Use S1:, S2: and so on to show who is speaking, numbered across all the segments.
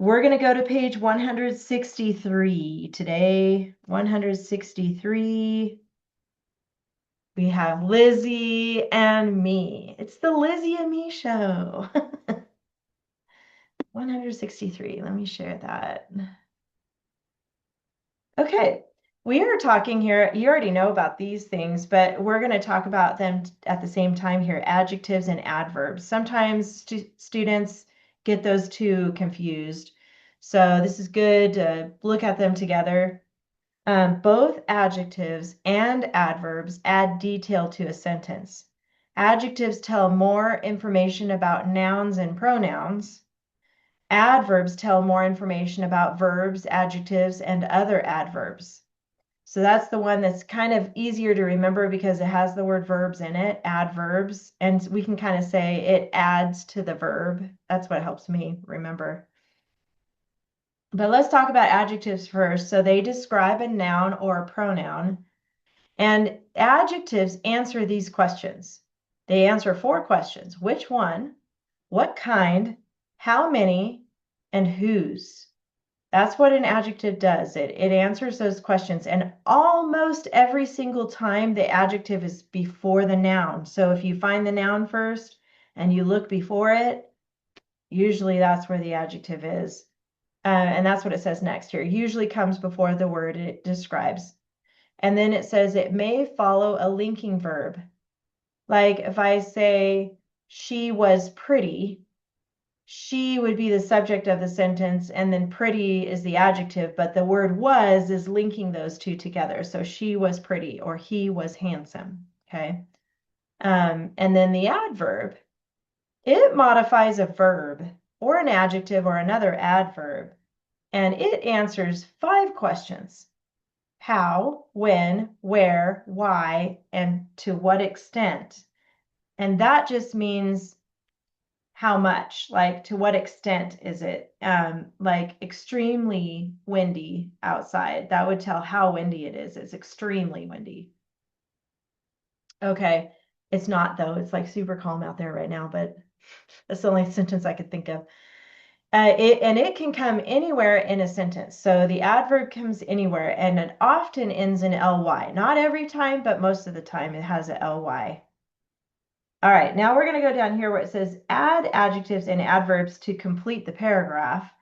S1: We're going to go to page 163 today. 163. We have Lizzie and me. It's the Lizzie and me show. 163. Let me share that. Okay. We are talking here, you already know about these things, but we're going to talk about them at the same time here, adjectives and adverbs. Sometimes students get those two confused. So this is good to look at them together. Both adjectives and adverbs add detail to a sentence. Adjectives tell more information about nouns and pronouns. Adverbs tell more information about verbs, adjectives, and other adverbs. So that's the one that's kind of easier to remember because it has the word verbs in it, adverbs, and we can kind of say it adds to the verb. That's what helps me remember. But let's talk about adjectives first. So they describe a noun or a pronoun, and adjectives answer these questions. They answer 4 questions. Which one, what kind, how many, and whose. That's what an adjective does. It answers those questions. And almost every single time the adjective is before the noun. So if you find the noun first and you look before it, usually that's where the adjective is. And that's what it says next here. Usually comes before the word it describes. And then it says it may follow a linking verb. Like if I say, she was pretty, she would be the subject of the sentence, and then pretty is the adjective, but the word was is linking those two together. So she was pretty or he was handsome, okay? And then the adverb, it modifies a verb or an adjective or another adverb, and it answers 5 questions. How, when, where, why, and to what extent. And that just means how much, like to what extent is it? Like extremely windy outside. That would tell how windy it is. It's extremely windy. Okay, it's not though. It's like super calm out there right now, but that's the only sentence I could think of. It can come anywhere in a sentence. So the adverb comes anywhere, and it often ends in ly. Not every time, but most of the time it has a ly. All right, now we're going to go down here where it says add adjectives and adverbs to complete the paragraph.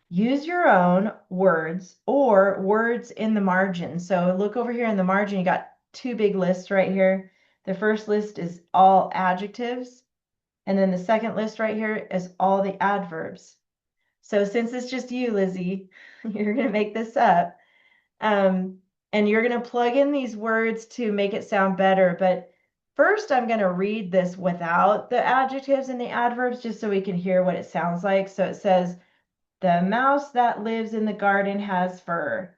S1: Use your own words or words in the margin. So look over here in the margin, you got 2 big lists right here. The first list is all adjectives, and then the second list right here is all the adverbs. So since it's just you, Lizzie, you're going to make this up. And you're going to plug in these words to make it sound better. But first, I'm going to read this without the adjectives and the adverbs just so we can hear what it sounds like. So it says, the mouse that lives in the garden has fur.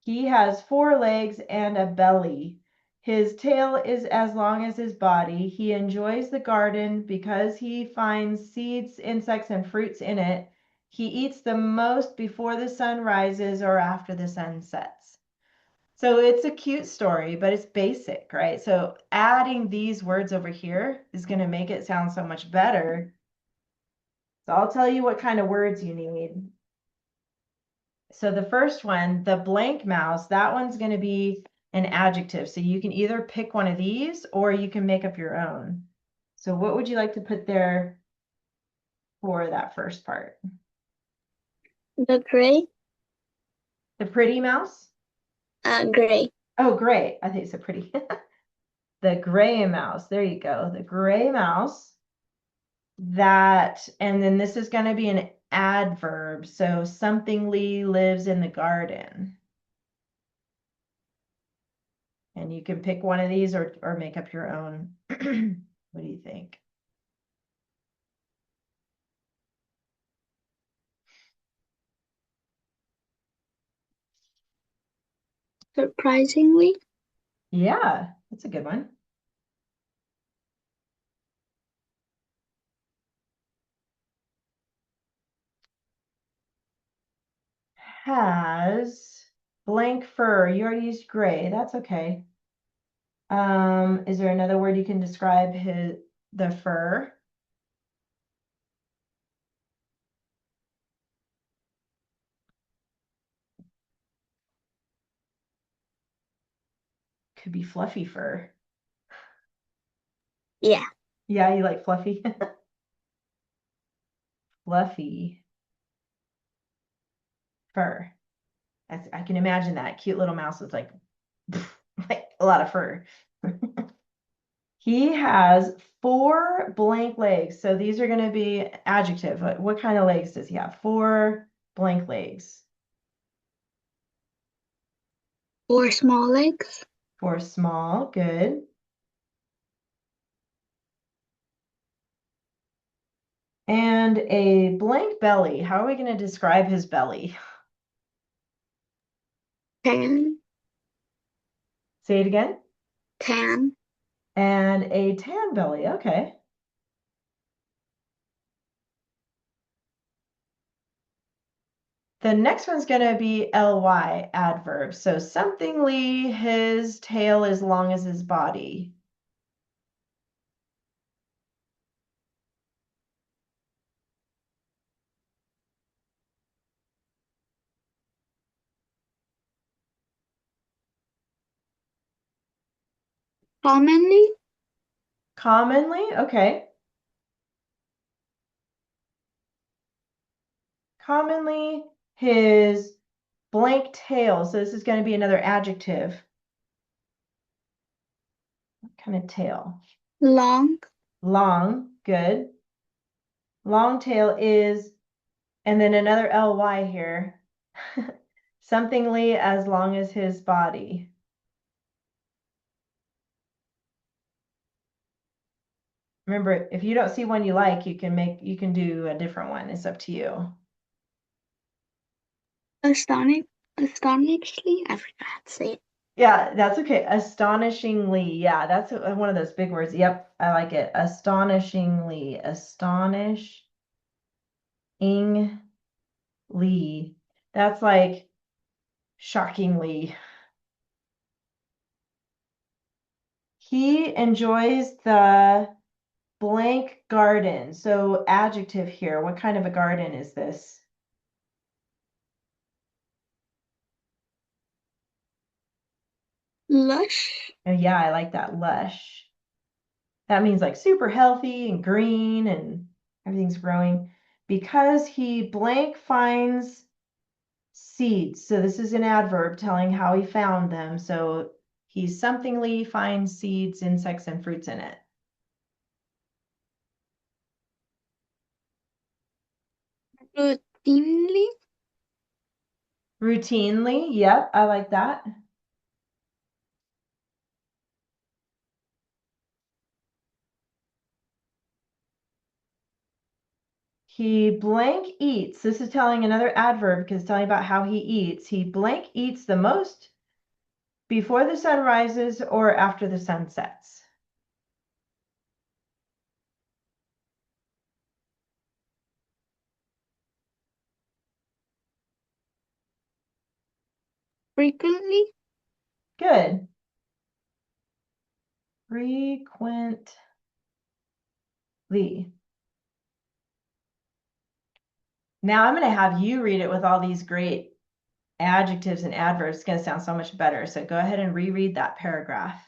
S1: He has 4 legs and a belly. His tail is as long as his body. He enjoys the garden because he finds seeds, insects, and fruits in it. He eats the most before the sun rises or after the sun sets. So it's a cute story, but it's basic, right? So adding these words over here is going to make it sound so much better. So I'll tell you what kind of words you need. So the first one, the blank mouse, that one's going to be an adjective. So you can either pick one of these or you can make up your own. So what would you like to put there for that first part?
S2: The gray,
S1: The pretty mouse?
S2: gray.
S1: Oh, gray. I think it's a pretty. The gray mouse. There you go. The gray mouse. That, and then this is going to be an adverb. So somethingly lives in the garden. And you can pick one of these or make up your own. What do you think?
S2: Surprisingly,
S1: Yeah, that's a good one. Has blank fur. You already used gray. That's okay. Is there another word you can describe the fur? Could be fluffy fur.
S2: Yeah.
S1: Yeah, you like fluffy? Fluffy fur. I can imagine that cute little mouse with like, like a lot of fur. He has 4 blank legs. So these are going to be adjective. What kind of legs does he have? 4 blank legs.
S2: 4 small legs.
S1: 4 small, good. And a blank belly. How are we going to describe his belly?
S2: Tan.
S1: Say it again.
S2: Tan.
S1: And a tan belly. Okay. The next one's going to be ly, adverb. So somethingly, his tail is long as his body.
S2: Commonly.
S1: Commonly, okay. Commonly, his blank tail. So this is going to be another adjective. What kind of tail?
S2: Long.
S1: Long, good. Long tail is, and then another ly here. Somethingly as long as his body. Remember, if you don't see one you like, you can do a different one. It's up to you.
S2: Astonishingly. I forgot how to say it.
S1: Yeah, that's okay. Astonishingly. Yeah, that's one of those big words. Yep, I like it. Astonishingly. Astonishingly. That's like shockingly. He enjoys the blank garden. So adjective here. What kind of a garden is this?
S2: Lush.
S1: Oh, yeah, I like that. Lush. That means like super healthy and green and everything's growing because he blank finds seeds. So this is an adverb telling how he found them. So he somethingly finds seeds, insects, and fruits in it.
S2: Routinely.
S1: Routinely, yep, I like that. He blank eats. This is telling another adverb because it's telling about how he eats. He blank eats the most before the sun rises or after the sun sets.
S2: Frequently.
S1: Good. Frequently. Now I'm going to have you read it with all these great adjectives and adverbs. It's going to sound so much better. So go ahead and reread that paragraph.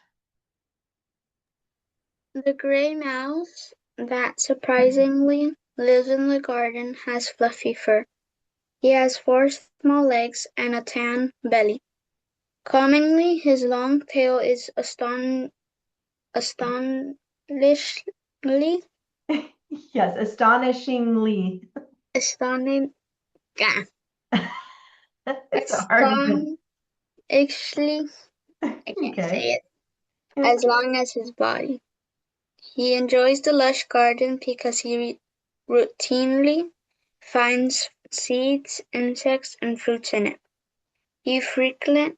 S2: The gray mouse that surprisingly lives in the garden has fluffy fur. He has 4 small legs and a tan belly. Commonly, his long tail is astonishingly
S1: Yes, astonishingly.
S2: astounding, ah,
S1: It's a hard one.
S2: astonishingly, I can't
S1: Okay.
S2: say it, as long as his body. He enjoys the lush garden because he routinely finds seeds, insects, and fruits in it. He frequently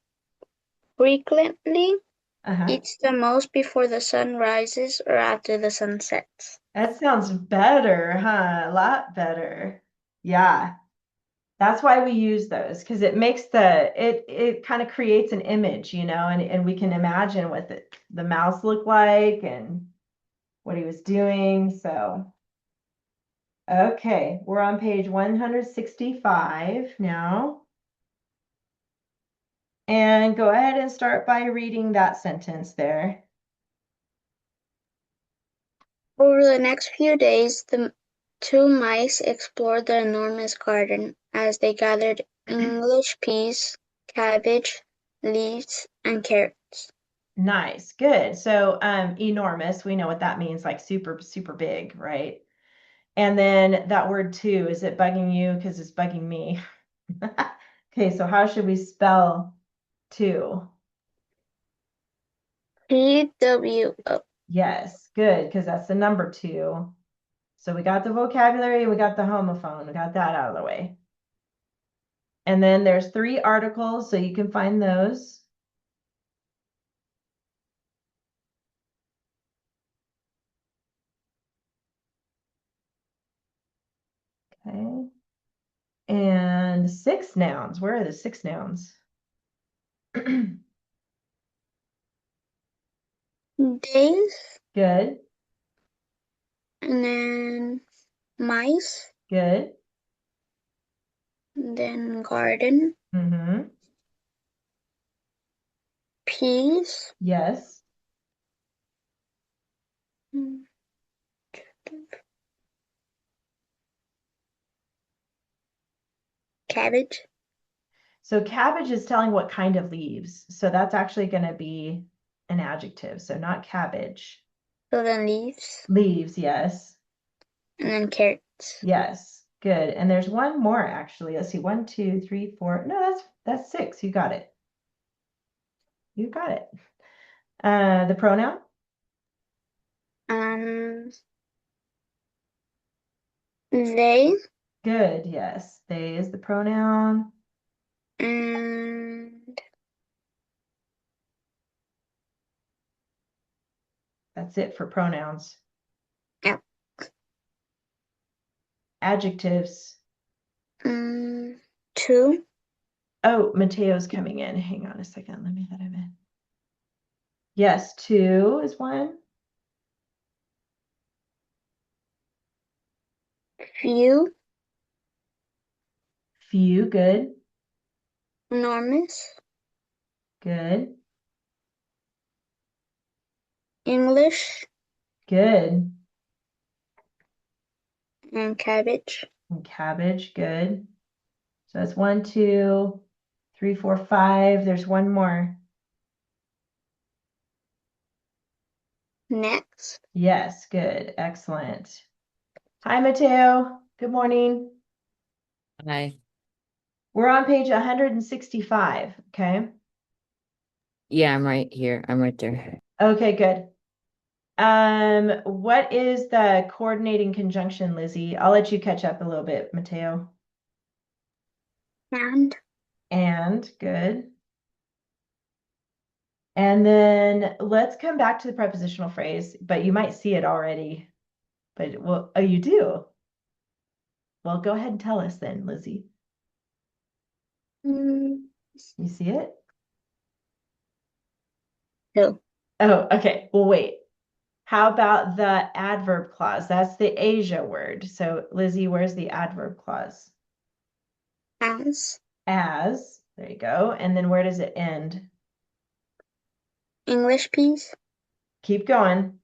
S1: Uh-huh.
S2: eats the most before the sun rises or after the sun sets.
S1: That sounds better, huh? A lot better. Yeah. That's why we use those because it makes it kind of creates an image, and we can imagine what the mouse looked like and what he was doing. So, okay, we're on page 165 now. And go ahead and start by reading that sentence there.
S2: Over the next few days, the two mice explored the enormous garden as they gathered English peas, cabbage, leaves, and carrots.
S1: Nice, good. So enormous, we know what that means, like super, super big, right? And then that word too, is it bugging you? Because it's bugging me. Okay, so how should we spell two?
S2: TWO.
S1: Yes, good, because that's the number two. So we got the vocabulary, we got the homophone, we got that out of the way. And then there's three articles, so you can find those. Okay. And six nouns. Where are the six nouns?
S2: Days,
S1: Good,
S2: and then mice,
S1: good.
S2: and then garden,
S1: Mm-hmm.
S2: peas,
S1: Yes.
S2: mm, cabbage,
S1: So cabbage is telling what kind of leaves. So that's actually going to be an adjective. So not cabbage.
S2: so then leaves,
S1: Leaves, yes.
S2: and then carrots.
S1: Yes. Good. And there's one more actually. Let's see. One, two, three, four. No, that's six. You got it. You got it. The pronoun?
S2: Um, they
S1: Good. Yes. They is the pronoun.
S2: and
S1: That's it for pronouns.
S2: yeah,
S1: Adjectives.
S2: um, two,
S1: Oh, Mateo's coming in. Hang on a second. Let me let him in. Yes, two is one.
S2: few,
S1: Few, good.
S2: enormous,
S1: Good.
S2: English,
S1: Good.
S2: and cabbage.
S1: And cabbage, good. So that's one, two, three, four, five. There's one more.
S2: Next,
S1: Yes, good. Excellent. Hi, Mateo. Good morning.
S3: Hi.
S1: We're on page 165. Okay.
S3: Yeah, I'm right here. I'm right there.
S1: Okay, good. What is the coordinating conjunction, Lizzie? I'll let you catch up a little bit, Mateo. And good. And then let's come back to the prepositional phrase, but you might see it already. But well, oh, you do. Well, go ahead and tell us then, Lizzie.
S2: mm,
S1: You see it?
S2: no,
S1: Oh, okay. Well, wait. How about the adverb clause? That's the Asia word. So, Lizzie, where's the adverb clause?
S2: as,
S1: As. There you go. And then where does it end?
S2: English peas,
S1: Keep going.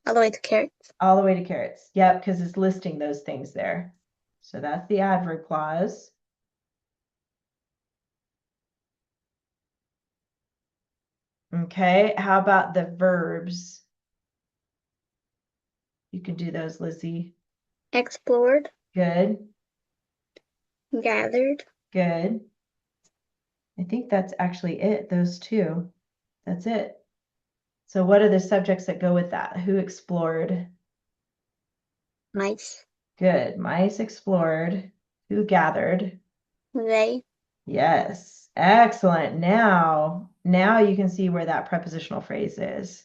S2: all the way to carrots.
S1: All the way to carrots. Yep, because it's listing those things there. So that's the adverb clause. Okay, how about the verbs? You can do those, Lizzie.
S2: Explored,
S1: Good,
S2: gathered,
S1: good. I think that's actually it, those two. That's it. So what are the subjects that go with that? Who explored?
S2: mice,
S1: Good. Mice explored. Who gathered?
S2: they.
S1: Yes. Excellent. Now you can see where that prepositional phrase is.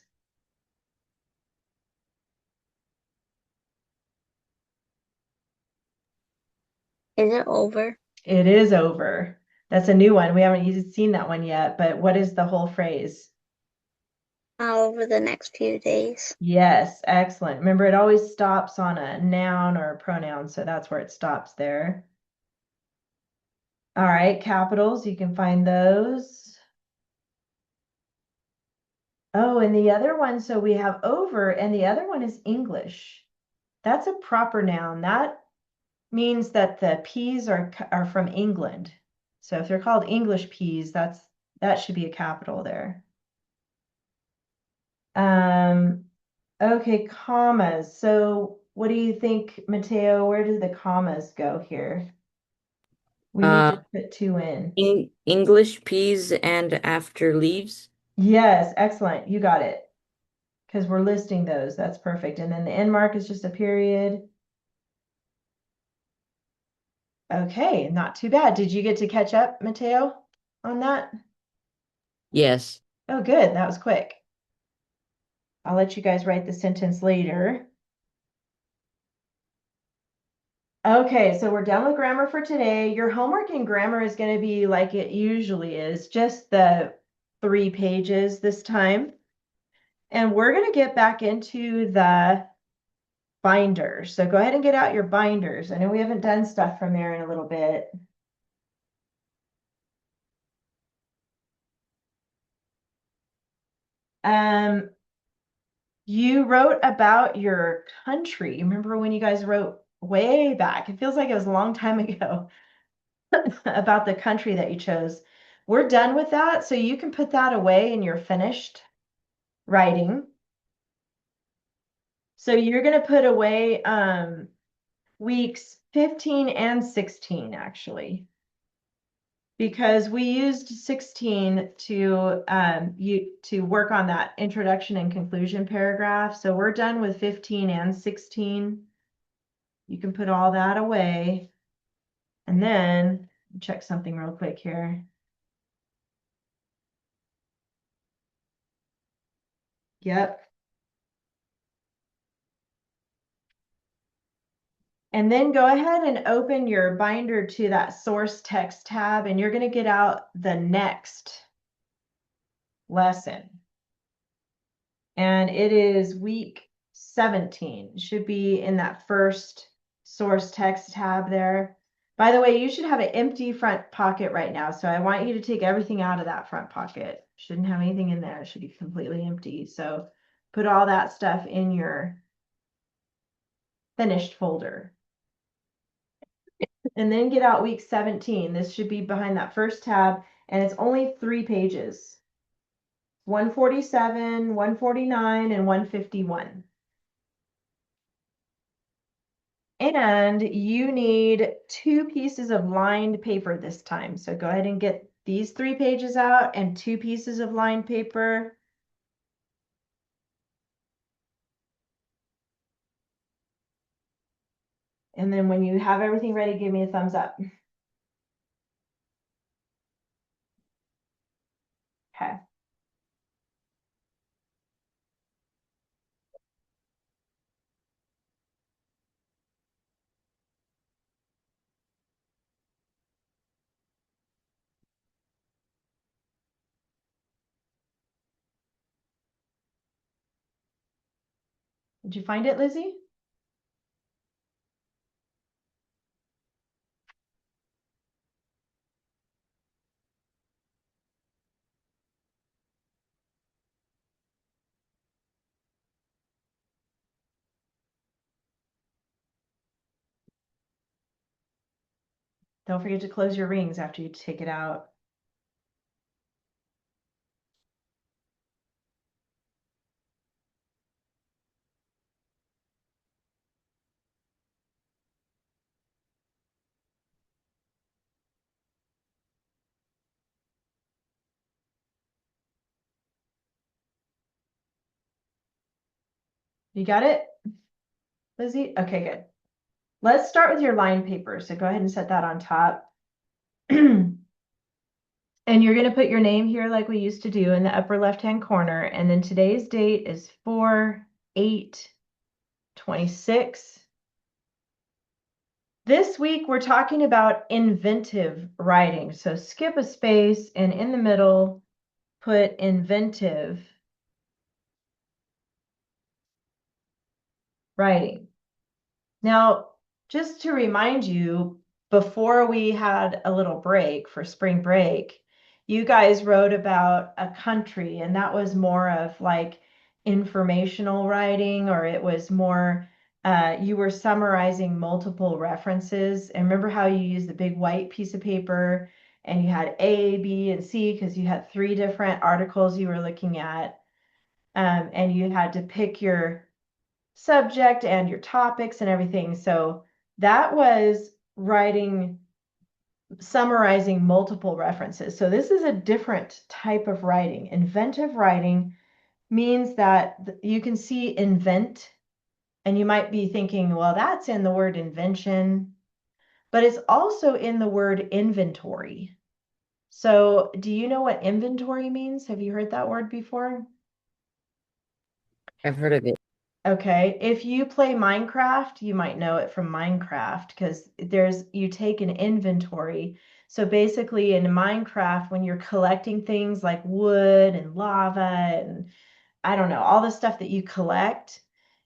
S2: Is it over?
S1: It is over. That's a new one. We haven't seen that one yet, but what is the whole phrase?
S2: Over the next few days.
S1: Yes, excellent. Remember, it always stops on a noun or a pronoun, so that's where it stops there. All right, capitals, you can find those. Oh, and the other one, so we have over, and the other one is English. That's a proper noun. That means that the peas are from England. So if they're called English peas, that should be a capital there. Okay, commas. So what do you think, Mateo? Where do the commas go here? We need
S3: Uh,
S1: to put two in.
S3: English peas and after leaves.
S1: Yes, excellent. You got it. Because we're listing those. That's perfect. And then the end mark is just a period. Okay, not too bad. Did you get to catch up, Mateo, on that?
S3: Yes.
S1: Oh, good. That was quick. I'll let you guys write the sentence later. Okay, so we're done with grammar for today. Your homework in grammar is going to be like it usually is, just the 3 pages this time. And we're going to get back into the binders. So go ahead and get out your binders. I know we haven't done stuff from there in a little bit. Um, you wrote about your country. Remember when you guys wrote way back? It feels like it was a long time ago about the country that you chose. We're done with that, so you can put that away and you're finished writing. So you're going to put away weeks 15 and 16 actually, because we used 16 to work on that introduction and conclusion paragraph. So we're done with 15 and 16. You can put all that away. And then check something real quick here. Yep. And then go ahead and open your binder to that source text tab, and you're going to get out the next lesson. And it is week 17. It should be in that first source text tab there. By the way, you should have an empty front pocket right now. So I want you to take everything out of that front pocket. Shouldn't have anything in there. It should be completely empty. So put all that stuff in your finished folder. And then get out week 17. This should be behind that first tab, and it's only 3 pages. 147, 149, and 151. And you need 2 pieces of lined paper this time. So go ahead and get these 3 pages out and 2 pieces of lined paper. And then when you have everything ready, give me a thumbs up. Okay. Did you find it, Lizzie? Don't forget to close your rings after you take it out. You got it, Lizzie? Okay, good. Let's start with your line paper. So go ahead and set that on top. And you're going to put your name here like we used to do in the upper left-hand corner. And then today's date is 4/8/26. This week, we're talking about inventive writing. So skip a space and in the middle, put inventive writing. Now, just to remind you, before we had a little break for spring break, you guys wrote about a country, and that was more of like informational writing, or it was more, you were summarizing multiple references. And remember how you used the big white piece of paper and you had A, B, and C because you had three different articles you were looking at, and you had to pick your subject and your topics and everything. So that was writing, summarizing multiple references. So this is a different type of writing. Inventive writing means that you can see invent, and you might be thinking, well, that's in the word invention, but it's also in the word inventory. So do you know what inventory means? Have you heard that word before?
S3: I've heard of it.
S1: Okay, if you play Minecraft, you might know it from Minecraft because you take an inventory. So basically in Minecraft, when you're collecting things like wood and lava and I don't know, all the stuff that you collect,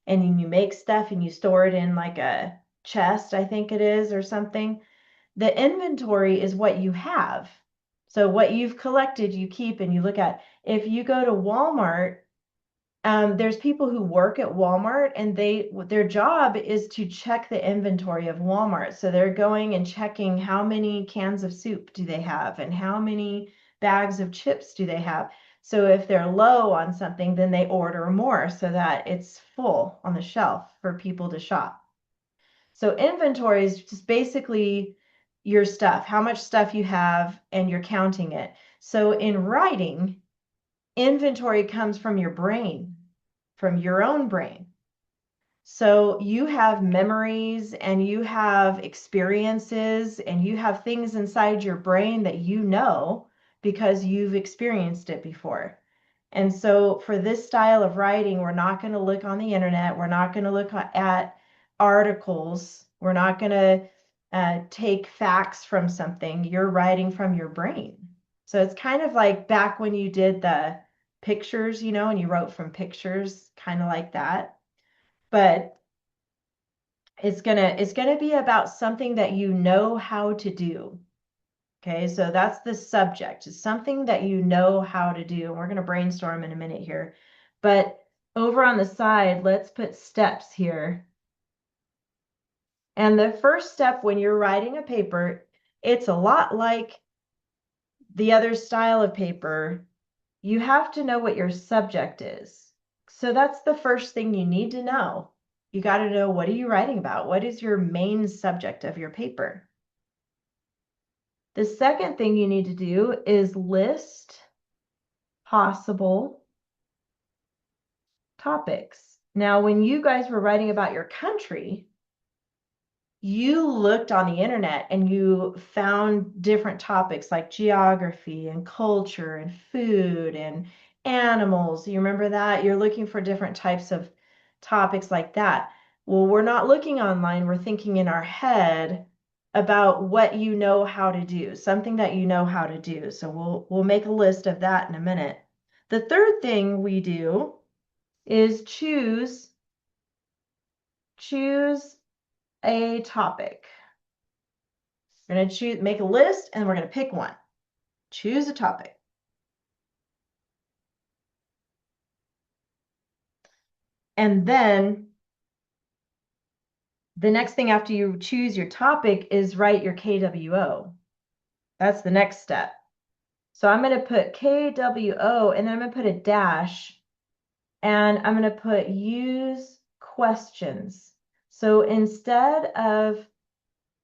S1: and then you make stuff and you store it in like a chest, I think it is, or something. The inventory is what you have. So what you've collected, you keep and you look at. If you go to Walmart, there's people who work at Walmart and their job is to check the inventory of Walmart. So they're going and checking how many cans of soup do they have and how many bags of chips do they have. So if they're low on something, then they order more so that it's full on the shelf for people to shop. So inventory is just basically your stuff, how much stuff you have, and you're counting it. So in writing, inventory comes from your brain, from your own brain. So you have memories and you have experiences and you have things inside your brain that you know because you've experienced it before. And so for this style of writing, we're not going to look on the internet. We're not going to look at articles. We're not going to take facts from something. You're writing from your brain. So it's kind of like back when you did the pictures, and you wrote from pictures, kind of like that. But it's gonna be about something that you know how to do. Okay, so that's the subject. It's something that you know how to do. And we're gonna brainstorm in a minute here. But over on the side, let's put steps here. And the first step when you're writing a paper, it's a lot like the other style of paper. You have to know what your subject is. So that's the first thing you need to know. You got to know, what are you writing about? What is your main subject of your paper? The second thing you need to do is list possible topics. Now, when you guys were writing about your country, you looked on the internet and you found different topics like geography and culture and food and animals. You remember that? You're looking for different types of topics like that. Well, we're not looking online, we're thinking in our head about what you know how to do, something that you know how to do. So we'll make a list of that in a minute. The third thing we do is choose a topic. We're going to make a list and we're going to pick one. Choose a topic. And then the next thing after you choose your topic is write your KWO. That's the next step. So I'm going to put KWO and then I'm going to put a dash and I'm going to put use questions. So instead of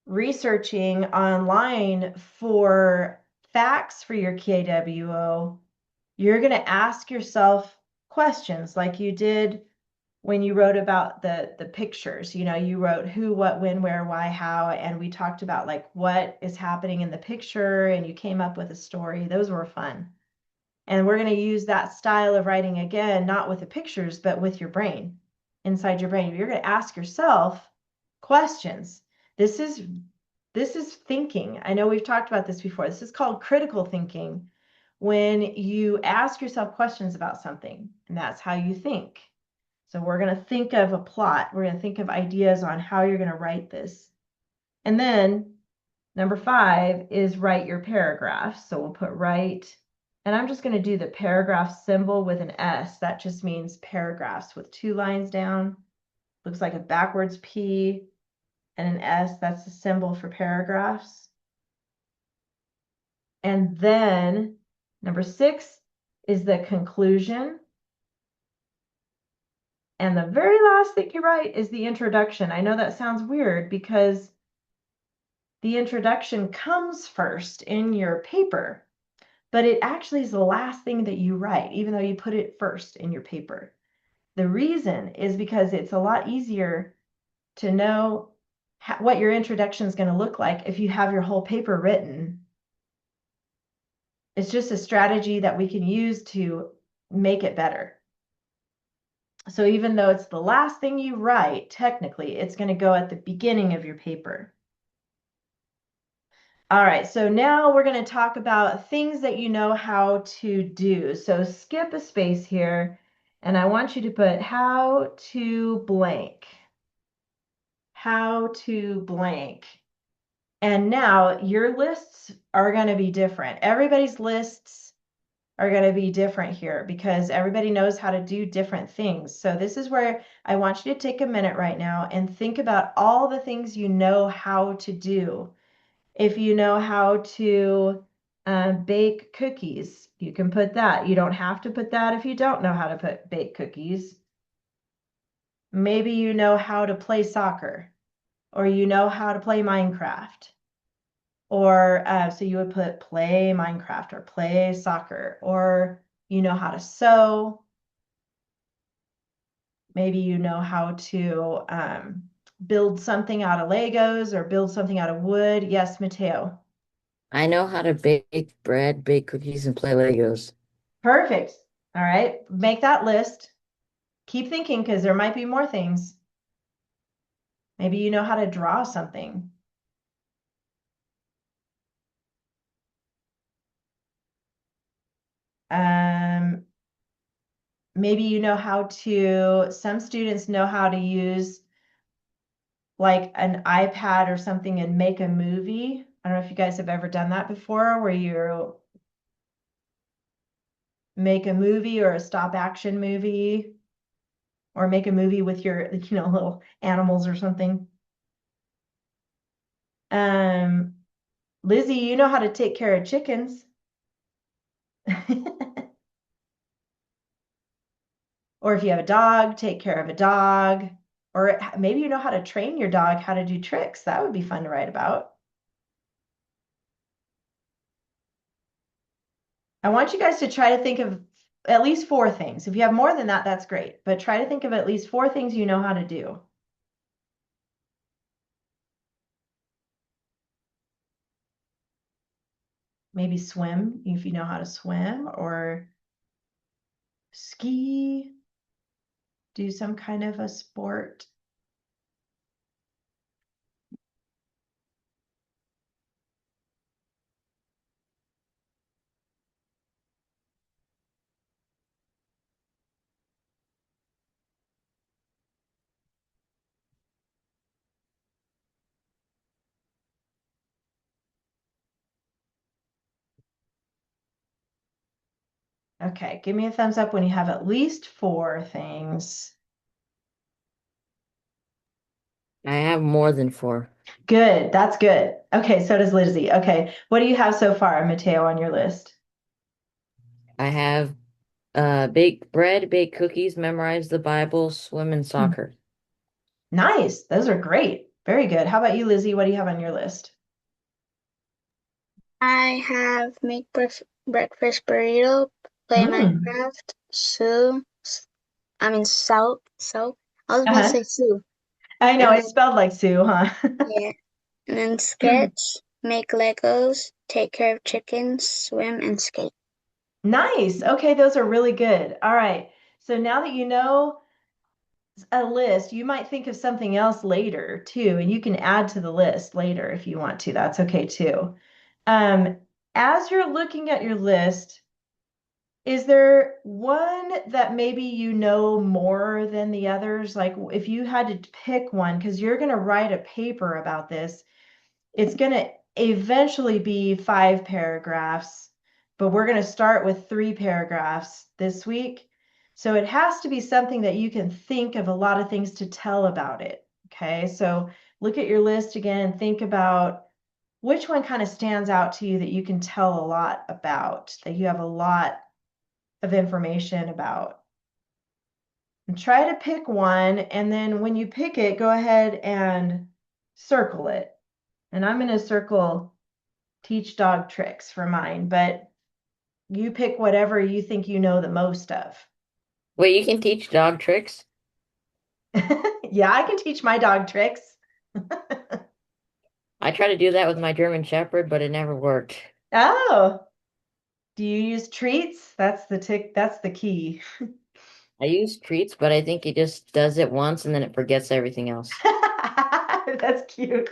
S1: researching online for facts for your KWO, you're going to ask yourself questions like you did when you wrote about the pictures. You wrote who, what, when, where, why, how, and we talked about like what is happening in the picture and you came up with a story. Those were fun. And we're going to use that style of writing again, not with the pictures, but with your brain, inside your brain. You're going to ask yourself questions. This is thinking. I know we've talked about this before. This is called critical thinking, when you ask yourself questions about something, and that's how you think. So we're going to think of a plot. We're going to think of ideas on how you're going to write this. And then Number 5 is write your paragraph. So we'll put write, and I'm just going to do the paragraph symbol with an S. That just means paragraphs with 2 lines down. Looks like a backwards P and an S. That's the symbol for paragraphs. And then number 6 is the conclusion. And the very last thing you write is the introduction. I know that sounds weird because the introduction comes first in your paper, but it actually is the last thing that you write, even though you put it first in your paper. The reason is because it's a lot easier to know what your introduction is going to look like if you have your whole paper written. It's just a strategy that we can use to make it better. So even though it's the last thing you write, technically, it's going to go at the beginning of your paper. All right, so now we're going to talk about things that you know how to do. So skip a space here, and I want you to put how to blank. How to blank. And now your lists are going to be different. Everybody's lists are going to be different here because everybody knows how to do different things. So this is where I want you to take a minute right now and think about all the things you know how to do. If you know how to bake cookies, you can put that. You don't have to put that if you don't know how to bake cookies. Maybe you know how to play soccer, or you know how to play Minecraft. Or so you would put play Minecraft or play soccer, or you know how to sew. Maybe you know how to build something out of Legos or build something out of wood. Yes, Mateo.
S3: I know how to bake bread, bake cookies, and play Legos.
S1: Perfect. All right, make that list. Keep thinking because there might be more things. Maybe you know how to draw something. Um, maybe you know how to, some students know how to use like an iPad or something and make a movie. I don't know if you guys have ever done that before, where you make a movie or a stop action movie, or make a movie with your, little animals or something. Um, Lizzie, you know how to take care of chickens. Or if you have a dog, take care of a dog. Or maybe you know how to train your dog how to do tricks. That would be fun to write about. I want you guys to try to think of at least 4 things. If you have more than that, that's great. But try to think of at least 4 things you know how to do. Maybe swim, if you know how to swim, or ski, do some kind of a sport. Okay, give me a thumbs up when you have at least 4 things.
S3: I have more than 4.
S1: Good, that's good. Okay, so does Lizzie. Okay, what do you have so far, Mateo, on your list?
S3: I have bake bread, bake cookies, memorize the Bible, swim, and
S1: Hmm.
S3: soccer.
S1: Nice, those are great. Very good. How about you, Lizzie? What do you have on your list?
S2: I have make breakfast burrito, play
S1: Mm.
S2: Minecraft, sew, sew. I was about to
S1: Uh-huh.
S2: say sew.
S1: I know
S2: And
S1: it's
S2: then,
S1: spelled like Sue, huh?
S2: yeah, and then sketch, make Legos, take care of chickens, swim, and skate.
S1: Nice. Okay, those are really good. All right. So now that you know a list, you might think of something else later too, and you can add to the list later if you want to. That's okay too. Um, as you're looking at your list, is there one that maybe you know more than the others? Like if you had to pick one, because you're going to write a paper about this, it's going to eventually be 5 paragraphs, but we're going to start with 3 paragraphs this week. So it has to be something that you can think of a lot of things to tell about it. Okay, so look at your list again and think about which one kind of stands out to you that you can tell a lot about, that you have a lot of information about. And try to pick one, and then when you pick it, go ahead and circle it. And I'm going to circle teach dog tricks for mine, but you pick whatever you think you know the most of.
S3: Wait, you can teach dog tricks?
S1: Yeah, I can teach my dog tricks.
S3: I try to do that with my German Shepherd, but it never worked.
S1: Oh, do you use treats? That's the key.
S3: I use treats, but I think it just does it once and then it forgets everything else.
S1: That's cute.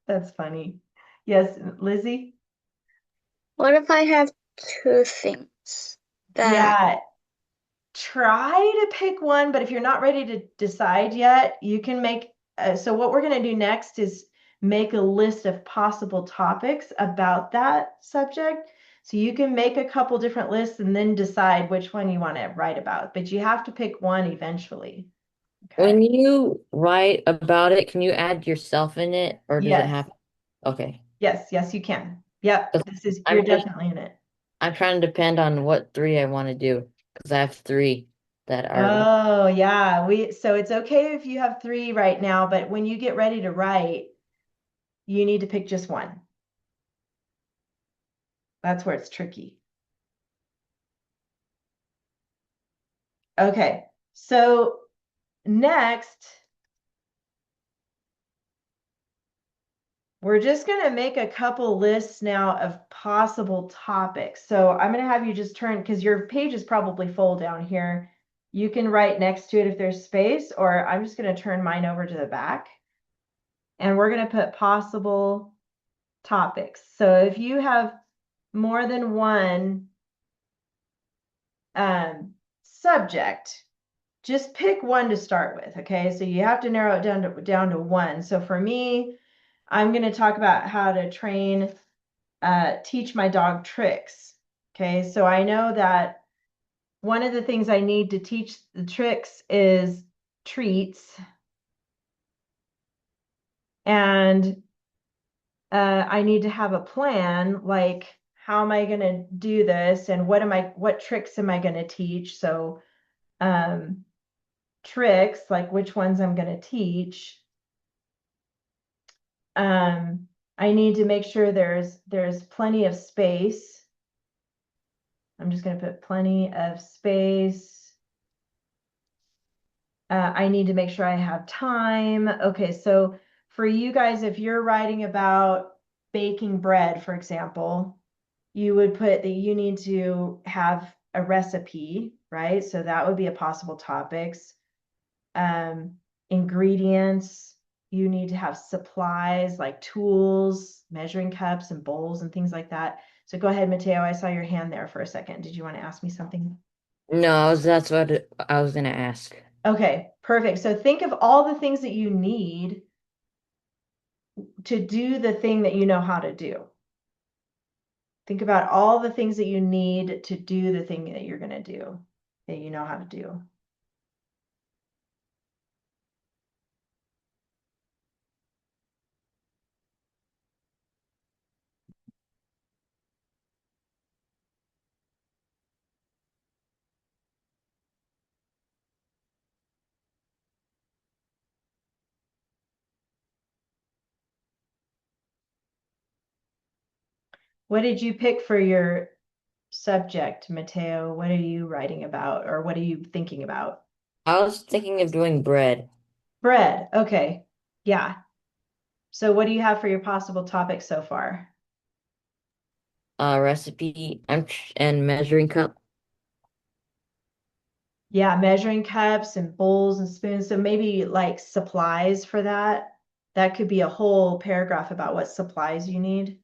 S1: That's funny. Yes, Lizzie?
S2: What if I have two things that
S1: Yeah, try to pick one, but if you're not ready to decide yet, you can make, so what we're going to do next is make a list of possible topics about that subject. So you can make a couple different lists and then decide which one you want to write about, but you have to pick one eventually.
S3: When
S1: Okay.
S3: you write about it, can you add yourself in it or does it
S1: Yes.
S3: have? Okay.
S1: Yes, you can. Yep.
S3: 'Cause
S1: You're
S3: I'm just,
S1: definitely in it.
S3: I'm trying to depend on what three I want to do because I have three that are,
S1: Oh, yeah. So it's okay if you have 3 right now, but when you get ready to write, you need to pick just one. That's where it's tricky. Okay, so next, we're just going to make a couple lists now of possible topics. So I'm going to have you just turn, because your page is probably full down here. You can write next to it if there's space, or I'm just going to turn mine over to the back. And we're going to put possible topics. So if you have more than one subject, just pick one to start with. Okay, so you have to narrow it down to one. So for me, I'm going to talk about how to teach my dog tricks. Okay, so I know that one of the things I need to teach the tricks is treats, and I need to have a plan, like how am I going to do this, and what tricks am I going to teach? So um, tricks, like which ones I'm going to teach. Um, I need to make sure there's plenty of space. I'm just going to put plenty of space. I need to make sure I have time. Okay, so for you guys, if you're writing about baking bread, for example, you would put that you need to have a recipe, right? So that would be a possible topics. Um, Ingredients, you need to have supplies like tools, measuring cups and bowls and things like that. So go ahead, Mateo. I saw your hand there for a second. Did you want to ask me something?
S3: no, that's what I was gonna ask.
S1: Okay, perfect. So think of all the things that you need to do the thing that you know how to do. Think about all the things that you need to do the thing that you're going to do, that you know how to do. What did you pick for your subject, Mateo? What are you writing about, or what are you thinking about?
S3: I was thinking of doing bread,
S1: Bread. Okay. Yeah. So what do you have for your possible topics so far?
S3: recipe and measuring cup.
S1: Yeah, measuring cups and bowls and spoons. So maybe like supplies for that. That could be a whole paragraph about what supplies you need.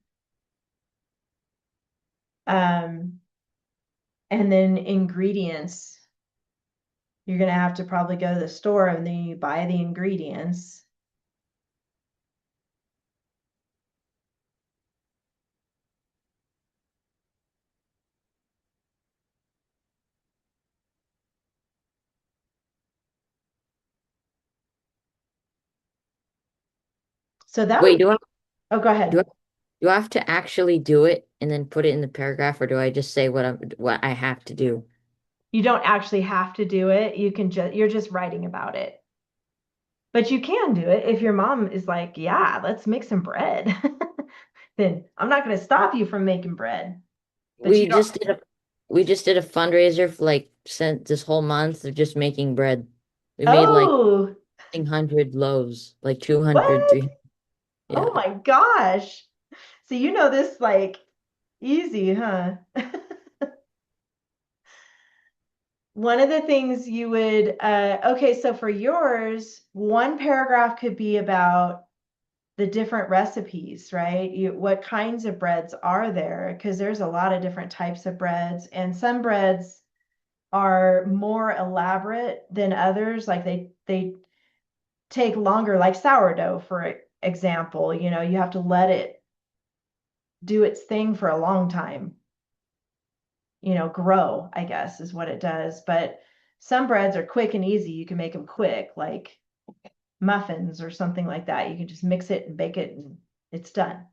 S1: Um, and then ingredients. You're going to have to probably go to the store and then you buy the ingredients. So that
S3: Wait,
S1: would, oh, go
S3: do I
S1: ahead.
S3: do I have to actually do it and then put it in the paragraph, or do I just say what I have to do?
S1: You don't actually have to do it. You can just, you're just writing about it. But you can do it if your mom is like, yeah, let's make some bread. Then I'm not going to stop you from making bread. But you
S3: We
S1: don't.
S3: just did a we just did a fundraiser for like sent this whole month of just making bread. We made like
S1: Oh,
S3: 100 loaves, like 200,
S1: what?
S3: 300.
S1: Oh
S3: Yeah.
S1: my gosh. So you know this like easy, huh? One of the things you would, okay, so for yours, one paragraph could be about the different recipes, right? What kinds of breads are there? Because there's a lot of different types of breads, and some breads are more elaborate than others. Like they take longer, like sourdough, for example. You know, you have to let it do its thing for a long time. You know, grow, I guess, is what it does. But some breads are quick and easy. You can make them quick, like muffins or something like that. You can just mix it and bake it and it's done.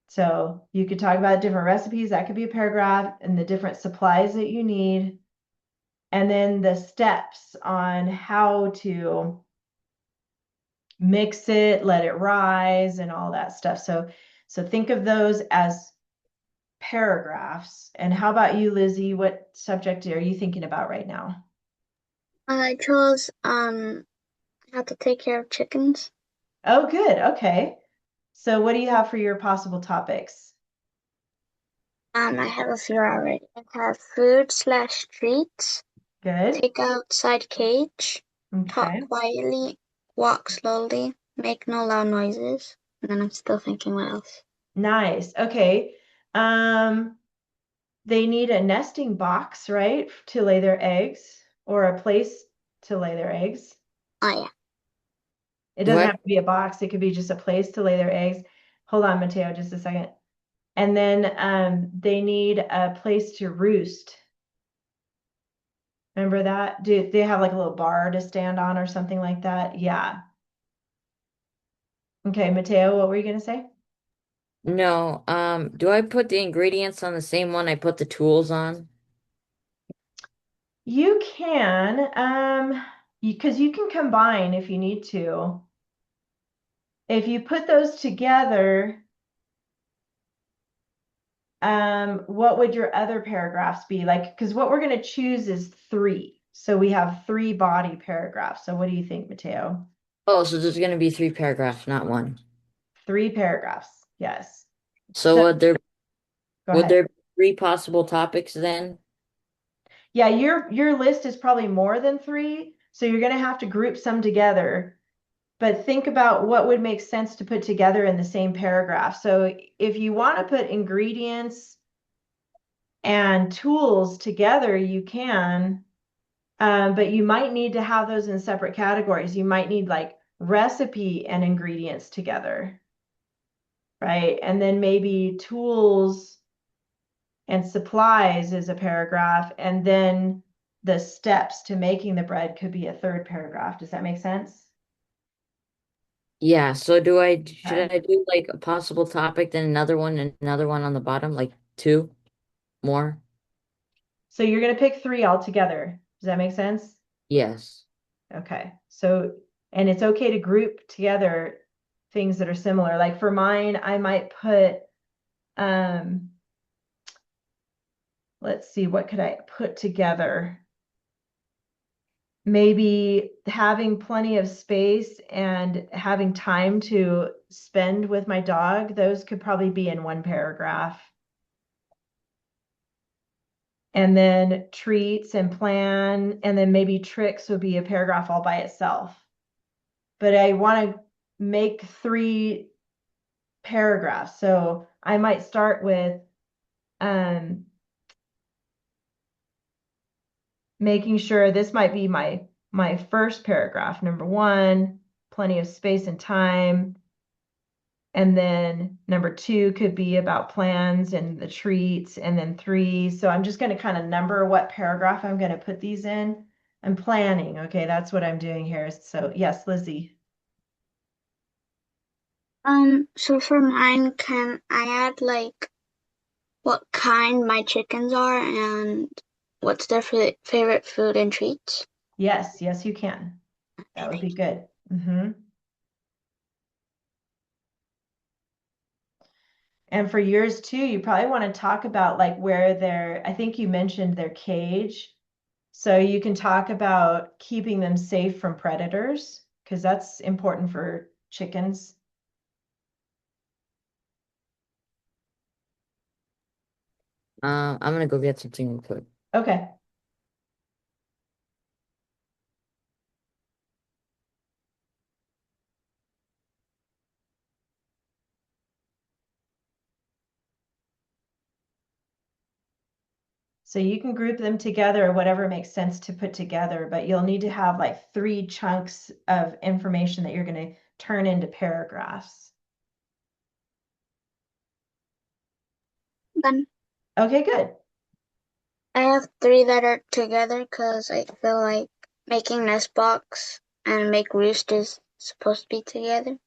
S1: So you could talk about different recipes. That could be a paragraph, and the different supplies that you need. And then the steps on how to mix it, let it rise, and all that stuff. So think of those as paragraphs. And how about you, Lizzie? What subject are you thinking about right now?
S2: I chose how to take care of chickens.
S1: Oh, good. Okay. So what do you have for your possible topics?
S2: I have a few already. I have food slash treats,
S1: Good.
S2: take outside cage, talk
S1: Okay.
S2: quietly, walk slowly, make no loud noises. And then I'm still thinking what else.
S1: Nice. Okay. Um, they need a nesting box, right, to lay their eggs, or a place to lay their eggs.
S2: Oh yeah.
S1: It
S3: Do
S1: doesn't
S3: I
S1: have to be a box. It could be just a place to lay their eggs. Hold on, Mateo, just a second. And then they need a place to roost. Remember that? Do they have like a little bar to stand on or something like that? Yeah. Okay, Mateo, what were you going to say?
S3: no, do I put the ingredients on the same one I put the tools on?
S1: You can, because you can combine if you need to. If you put those together, what would your other paragraphs be? Like, because what we're going to choose is three. So we have three body paragraphs. So what do you think, Mateo?
S3: Oh, so there's gonna be 3 paragraphs, not one.
S1: Three paragraphs. Yes.
S3: So
S1: So go
S3: would
S1: ahead.
S3: there be 3 possible topics then?
S1: Yeah, your list is probably more than three, so you're going to have to group some together. But think about what would make sense to put together in the same paragraph. So if you want to put ingredients and tools together, you can, but you might need to have those in separate categories. You might need like recipe and ingredients together, right? And then maybe tools and supplies is a paragraph, and then the steps to making the bread could be a third paragraph. Does that make sense?
S3: Yeah, so
S1: Okay.
S3: should I do like a possible topic, then another one and another one on the bottom, like two more?
S1: So you're going to pick three altogether. Does that make sense?
S3: Yes.
S1: Okay. So, and it's okay to group together things that are similar. Like for mine, I might put, um, let's see, what could I put together? Maybe having plenty of space and having time to spend with my dog, those could probably be in one paragraph. And then treats and plan, and then maybe tricks would be a paragraph all by itself. But I want to make three paragraphs. So I might start with um, making sure this might be my first paragraph. Number one, plenty of space and time. And then number two could be about plans and the treats. And then three. So I'm just going to kind of number what paragraph I'm going to put these in. I'm planning. Okay, that's what I'm doing here. So yes, Lizzie.
S2: So for mine, can I add like what kind my chickens are and what's their favorite food and treats?
S1: Yes, yes, you can.
S2: Okay,
S1: That would
S2: thank
S1: be good. And for yours too, you probably want to talk about like where I think you mentioned their cage. So you can talk about keeping them safe from predators, because that's important for chickens.
S3: I'm gonna go get something real quick.
S1: Okay. So you can group them together, whatever makes sense to put together, but you'll need to have like 3 chunks of information that you're going to turn into paragraphs.
S2: you. Then
S1: Okay, good.
S2: I have three that are together because I feel like making nest box and make roost is supposed to be together.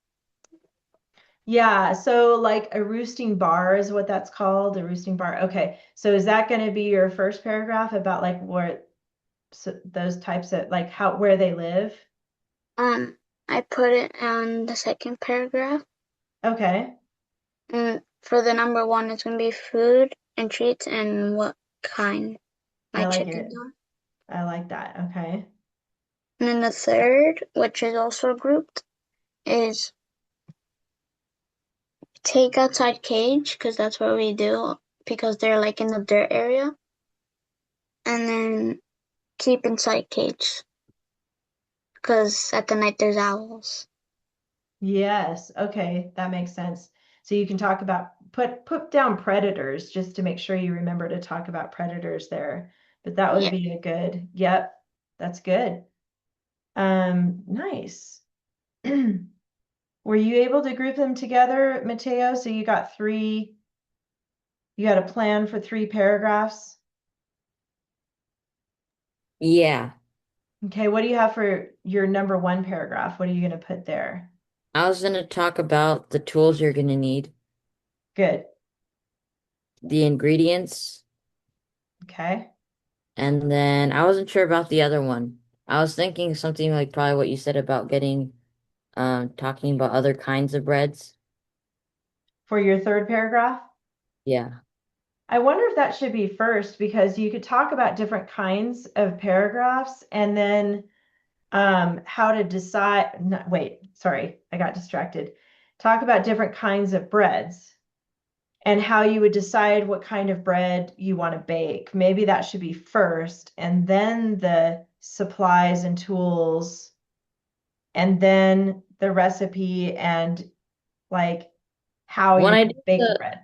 S1: Yeah, so like a roosting bar is what that's called, a roosting bar. Okay, so is that going to be your first paragraph about like where those types of like how where they live?
S2: I put it on the second paragraph.
S1: Okay,
S2: And for the number one, it's gonna be food and treats and what kind my
S1: I like
S2: chickens
S1: it.
S2: are.
S1: I like that. Okay.
S2: And then the third, which is also grouped, is take outside cage because that's what we do because they're like in the dirt area. And then keep inside cage because at the night there's owls.
S1: Yes. Okay, that makes sense. So you can talk about put down predators just to make sure you remember to talk about predators there. But that would
S2: Yeah.
S1: be a good, yep, that's good. Nice. Were you able to group them together, Mateo? So you got a plan for 3 paragraphs?
S3: Yeah,
S1: Okay, what do you have for your number 1 paragraph? What are you going to put there?
S3: I was gonna talk about the tools you're gonna need,
S1: Good.
S3: the ingredients,
S1: Okay.
S3: and then I wasn't sure about the other one. I was thinking something like probably what you said about getting, talking about other kinds of breads.
S1: For your 3rd paragraph?
S3: Yeah.
S1: I wonder if that should be first because you could talk about different kinds of paragraphs and then how to decide. No, wait, sorry, I got distracted. Talk about different kinds of breads and how you would decide what kind of bread you want to bake. Maybe that should be first, and then the supplies and tools, and then the recipe and like how
S3: When
S1: you're
S3: I
S1: going
S3: do
S1: to bake the
S3: the
S1: bread.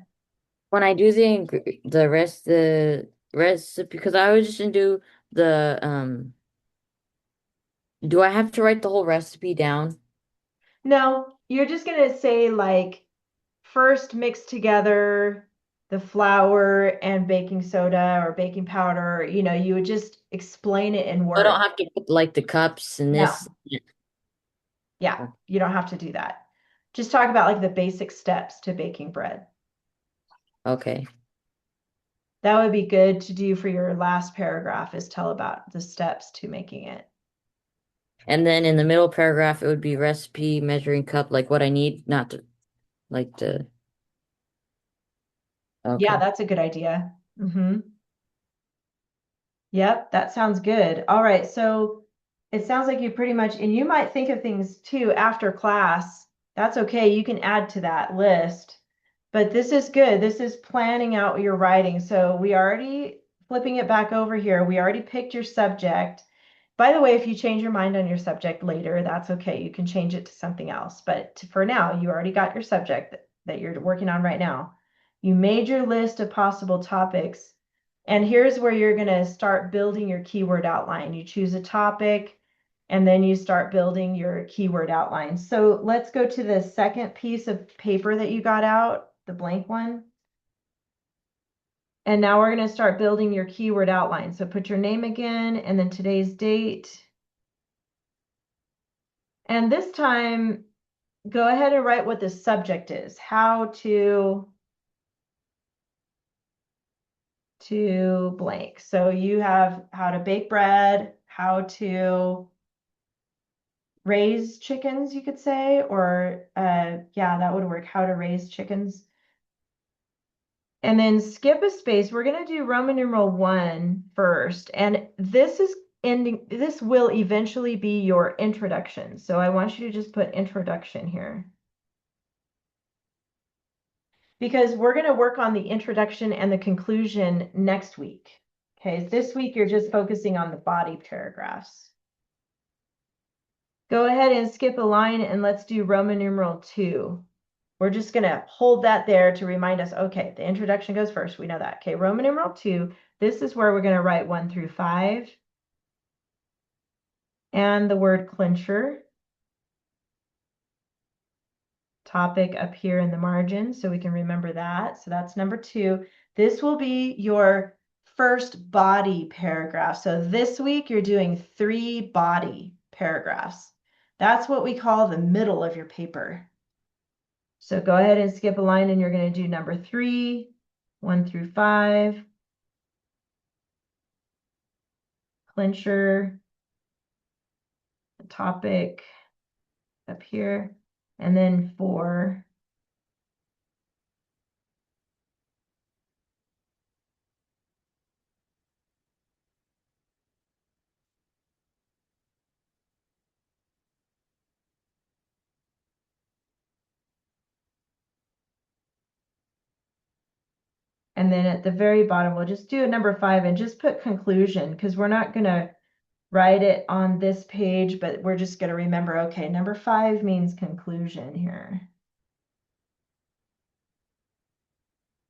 S3: when I do the recipe, because I was just gonna do the do I have to write the whole recipe down?
S1: No, you're just going to say like first mix together the flour and baking soda or baking powder. You would just explain it in
S3: I don't
S1: words.
S3: have to put like the cups and
S1: No,
S3: this.
S1: yeah, you don't have to do that. Just talk about like the basic steps to baking bread.
S3: Okay.
S1: That would be good to do for your last paragraph is tell about the steps to making it.
S3: And then in the middle paragraph, it would be recipe, measuring cup, like what I need, not to like to.
S1: Yeah,
S3: Okay.
S1: that's a good idea. Yep, that sounds good. All right, so it sounds like you pretty much, and you might think of things too after class. That's okay. You can add to that list. But this is good. This is planning out your writing. So we already flipping it back over here. We already picked your subject. By the way, if you change your mind on your subject later, that's okay. You can change it to something else. But for now, you already got your subject that you're working on right now. You made your list of possible topics. And here's where you're going to start building your keyword outline. You choose a topic and then you start building your keyword outline. So let's go to the second piece of paper that you got out, the blank one. And now we're going to start building your keyword outline. So put your name again and then today's date. And this time go ahead and write what the subject is. How to blank. So you have how to bake bread, how to raise chickens, you could say, or yeah, that would work. How to raise chickens. And then skip a space. We're going to do Roman numeral 1 first. And this will eventually be your introduction. So I want you to just put introduction here. Because we're going to work on the introduction and the conclusion next week. Okay, this week you're just focusing on the body paragraphs. Go ahead and skip a line and let's do Roman numeral 2. We're just going to hold that there to remind us, okay, the introduction goes first. We know that. Okay, Roman numeral 2, this is where we're going to write 1 through 5. And the word clincher. Topic up here in the margin, so we can remember that. So that's number 2. This will be your first body paragraph. So this week you're doing 3 body paragraphs. That's what we call the middle of your paper. So go ahead and skip a line and you're going to do number 3, 1 through 5, clincher, topic up here, and then 4. And then at the very bottom, we'll just do a number 5 and just put conclusion because we're not going to write it on this page, but we're just going to remember, okay, number 5 means conclusion here.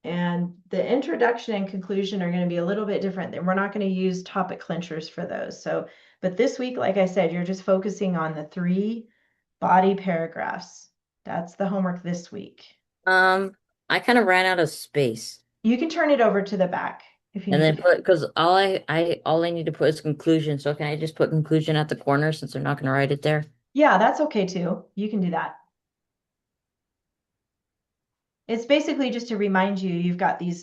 S1: And the introduction and conclusion are going to be a little bit different. And we're not going to use topic clinchers for those. So, but this week, like I said, you're just focusing on the 3 body paragraphs. That's the homework this week.
S3: I kind of ran out of space.
S1: You can turn it over to the back if you
S3: And
S1: need
S3: then
S1: to.
S3: put, because all I need to put is conclusion. So can I just put conclusion at the corner since they're not going to write it there?
S1: Yeah, that's okay too. You can do that. It's basically just to remind you, you've got the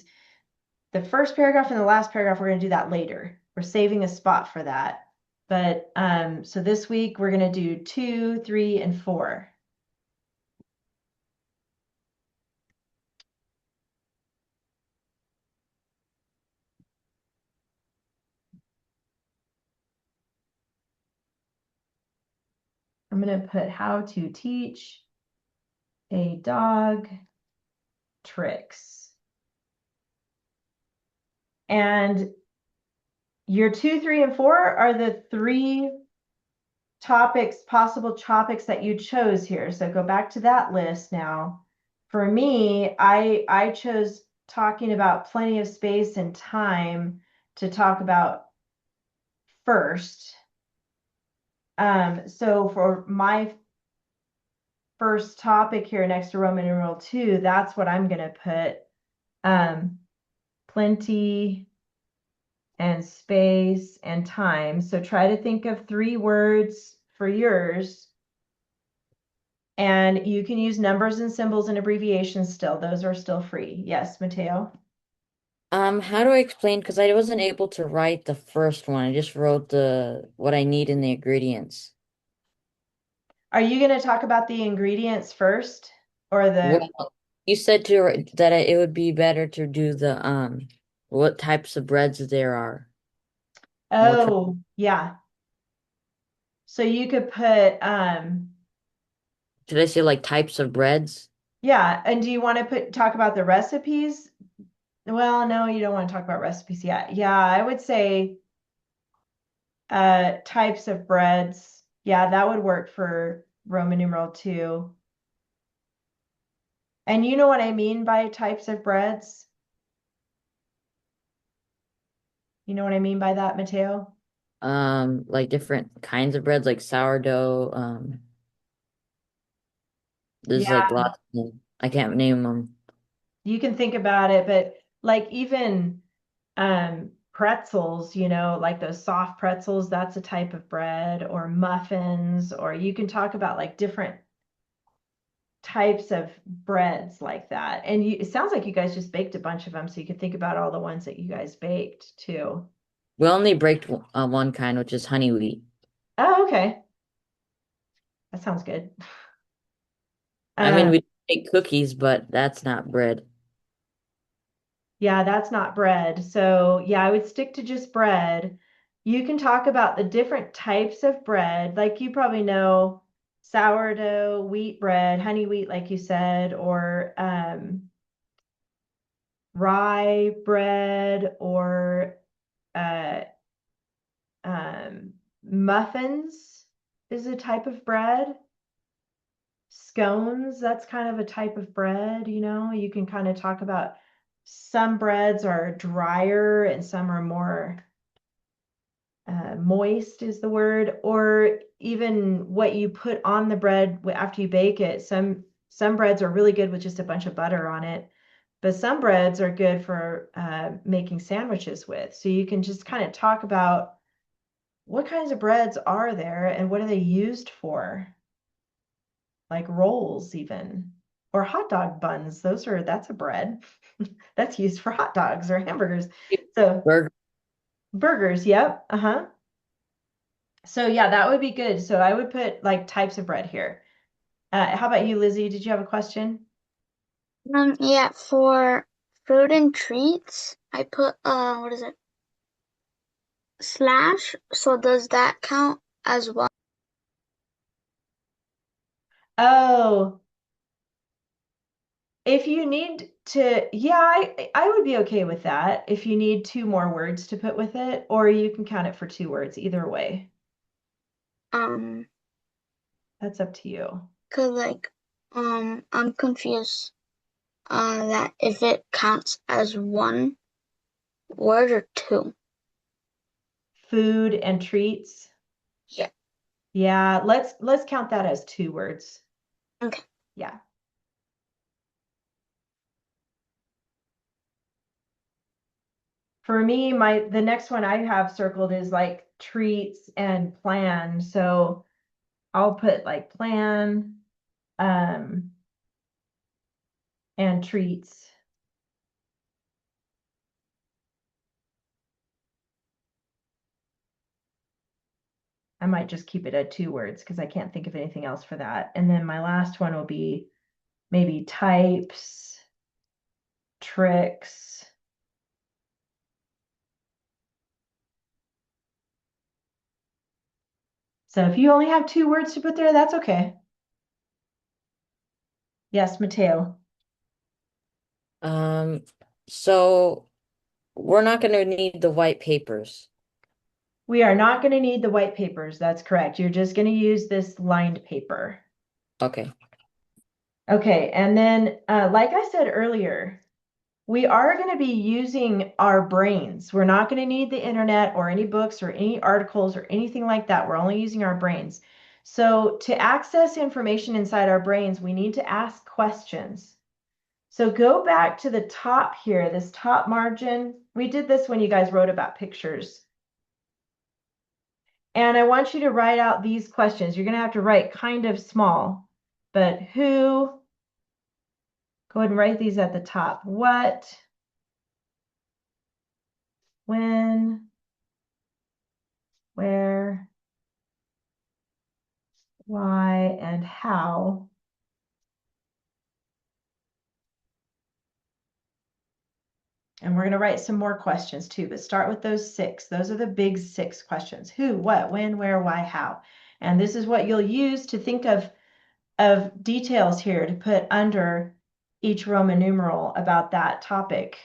S1: first paragraph and the last paragraph, we're going to do that later. We're saving a spot for that. But so this week we're going to do 2, 3, and 4. I'm going to put how to teach a dog tricks. And your 2, 3, and 4 are the 3 possible topics that you chose here. So go back to that list now. For me, I chose talking about plenty of space and time to talk about first. So for my first topic here next to Roman numeral 2, that's what I'm going to put. Plenty and space and time. So try to think of 3 words for yours. And you can use numbers and symbols and abbreviations still. Those are still free. Yes, Mateo.
S3: How do I explain? Because I wasn't able to write the first one. I just wrote the what I need in the ingredients.
S1: Are you going to talk about the ingredients first or the,
S3: Well, you said that it would be better to do the what types of breads there are. What type,
S1: oh, yeah. So you could put,
S3: should I say like types of breads?
S1: yeah. And do you want to talk about the recipes? Well, no, you don't want to talk about recipes yet. Yeah, I would say types of breads. Yeah, that would work for Roman numeral 2. And you know what I mean by types of breads? You know what I mean by that, Mateo?
S3: Like different kinds of breads, like sourdough. There's
S1: Yeah,
S3: like lots of them. I can't name them.
S1: you can think about it, but like even pretzels, like those soft pretzels, that's a type of bread, or muffins, or you can talk about like different types of breads like that. And it sounds like you guys just baked a bunch of them, so you could think about all the ones that you guys baked too.
S3: We only baked one kind, which is honey wheat.
S1: Oh, okay. That sounds good.
S3: I mean,
S1: Um,
S3: we make cookies, but that's not bread.
S1: yeah, that's not bread. So, yeah, I would stick to just bread. You can talk about the different types of bread. Like you probably know sourdough, wheat bread, honey wheat, like you said, or rye bread, or uh, muffins is a type of bread. Scones, that's kind of a type of bread, you can kind of talk about some breads are drier and some are more moist is the word, or even what you put on the bread after you bake it. Some breads are really good with just a bunch of butter on it, but some breads are good for making sandwiches with. So you can just kind of talk about what kinds of breads are there and what are they used for, like rolls even, or hot dog buns. That's a bread that's used for hot dogs or hamburgers. So
S3: Burger.
S1: burgers, yep, uh-huh. So yeah, that would be good. So I would put like types of bread here. How about you, Lizzie? Did you have a question?
S2: Yeah, for fruit and treats, I put what is it? Slash. So does that count as one?
S1: Oh, if you need to, yeah, I would be okay with that if you need two more words to put with it, or you can count it for two words, either way.
S2: Um,
S1: That's up to you.
S2: cause I'm confused. That if it counts as one word or two.
S1: Food and treats.
S2: Yeah.
S1: Yeah, let's count that as two words.
S2: Okay.
S1: Yeah. For me, the next one I have circled is like treats and plan. So I'll put like plan um and treats. I might just keep it at two words because I can't think of anything else for that. And then my last one will be maybe types, tricks. So if you only have two words to put there, that's okay. Yes, Mateo.
S3: Um, so we're not going to need the white papers.
S1: We are not going to need the white papers. That's correct. You're just going to use this lined paper.
S3: Okay.
S1: Okay, and then like I said earlier, we are going to be using our brains. We're not going to need the internet or any books or any articles or anything like that. We're only using our brains. So to access information inside our brains, we need to ask questions. So go back to the top here, this top margin. We did this when you guys wrote about pictures. And I want you to write out these questions. You're going to have to write kind of small, but who, go ahead and write these at the top. What, when, where, why, and how. And we're going to write some more questions too, but start with those six. Those are the big six questions. Who, what, when, where, why, how. And this is what you'll use to think of details here to put under each Roman numeral about that topic.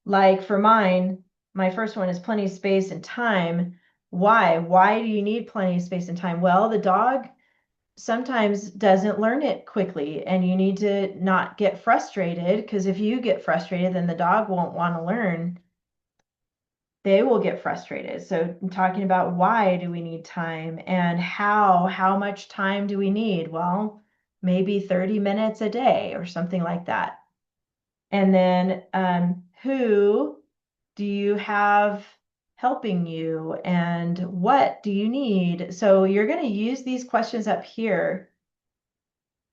S1: Like for mine, my first one is plenty of space and time. Why? Why do you need plenty of space and time? Well, the dog sometimes doesn't learn it quickly, and you need to not get frustrated, because if you get frustrated, then the dog won't want to learn. They will get frustrated. So I'm talking about why do we need time, and how much time do we need? Well, maybe 30 minutes a day or something like that. And then who do you have helping you and what do you need? So you're going to use these questions up here.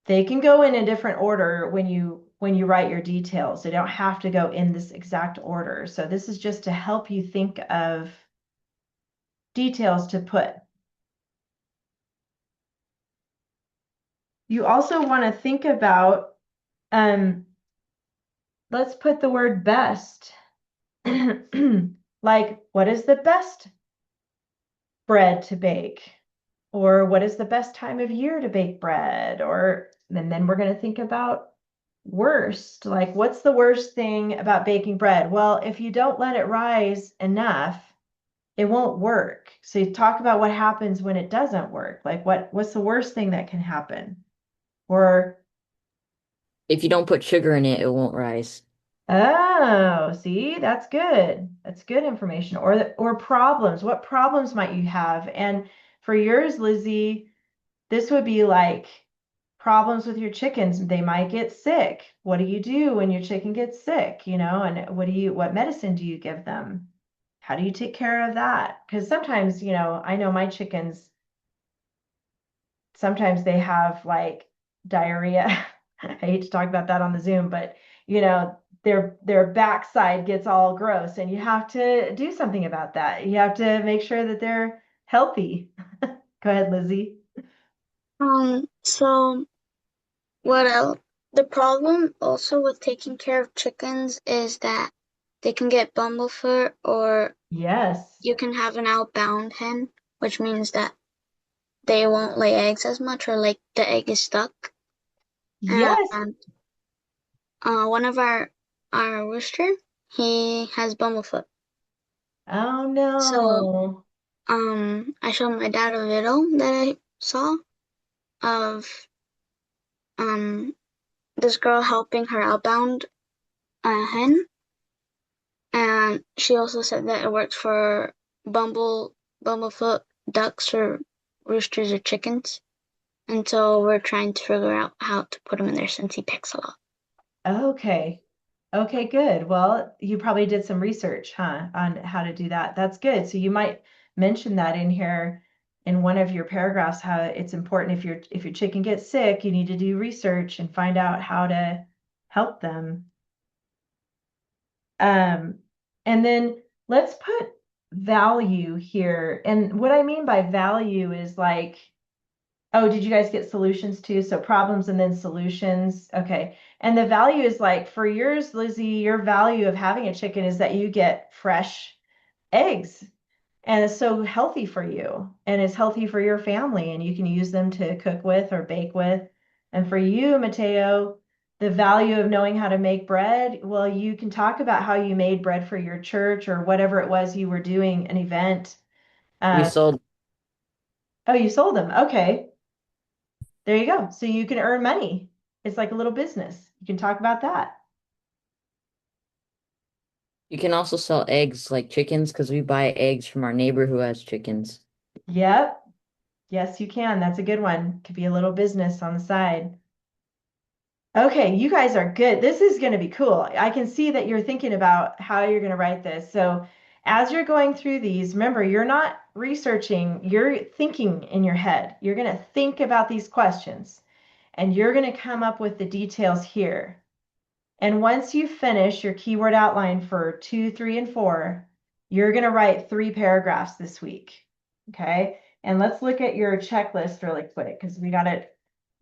S1: They can go in a different order when you write your details. They don't have to go in this exact order. So this is just to help you think of details to put. You also want to think about, let's put the word best. Like, what is the best bread to bake? Or what is the best time of year to bake bread? And then we're going to think about worst. Like, what's the worst thing about baking bread? Well, if you don't let it rise enough, it won't work. So you talk about what happens when it doesn't work. Like, what's the worst thing that can happen? Or,
S3: If you don't put sugar in it, it won't rise.
S1: oh, see, that's good. That's good information. Or problems. What problems might you have? And for yours, Lizzie, this would be like problems with your chickens. They might get sick. What do you do when your chicken gets sick? And what medicine do you give them? How do you take care of that? Because sometimes, I know my chickens, sometimes they have like diarrhea. I hate to talk about that on the Zoom, but their backside gets all gross and you have to do something about that. You have to make sure that they're healthy. Go ahead, Lizzie.
S2: So what else? The problem also with taking care of chickens is that they can get bumblefoot or
S1: Yes.
S2: you can have an outbound hen, which means that they won't lay eggs as much or like the egg is stuck.
S1: Yes.
S2: And one of our rooster, he has bumblefoot.
S1: Oh
S2: So
S1: no.
S2: I showed my dad a video that I saw of this girl helping her outbound hen, and she also said that it works for bumblefoot ducks or roosters or chickens. And so we're trying to figure out how to put him in there since he picks a lot.
S1: Okay. Okay, good. Well, you probably did some research, huh, on how to do that. That's good. So you might mention that in here in one of your paragraphs, how it's important if your chicken gets sick, you need to do research and find out how to help them. Um, and then let's put value here. And what I mean by value is like, oh, did you guys get solutions too? So problems and then solutions. Okay. And the value is like for yours, Lizzie, your value of having a chicken is that you get fresh eggs. And it's so healthy for you and it's healthy for your family and you can use them to cook with or bake with. And for you, Mateo, the value of knowing how to make bread, well, you can talk about how you made bread for your church or whatever it was you were doing, an event.
S3: We
S1: Um,
S3: sold,
S1: oh, you sold them. Okay. There you go. So you can earn money. It's like a little business. You can talk about that.
S3: you can also sell eggs like chickens because we buy eggs from our neighbor who has chickens.
S1: Yep. Yes, you can. That's a good one. Could be a little business on the side. Okay, you guys are good. This is going to be cool. I can see that you're thinking about how you're going to write this. So as you're going through these, remember, you're not researching, you're thinking in your head. You're going to think about these questions and you're going to come up with the details here. And once you finish your keyword outline for 2, 3, and 4, you're going to write 3 paragraphs this week. Okay. And let's look at your checklist really quick because we got to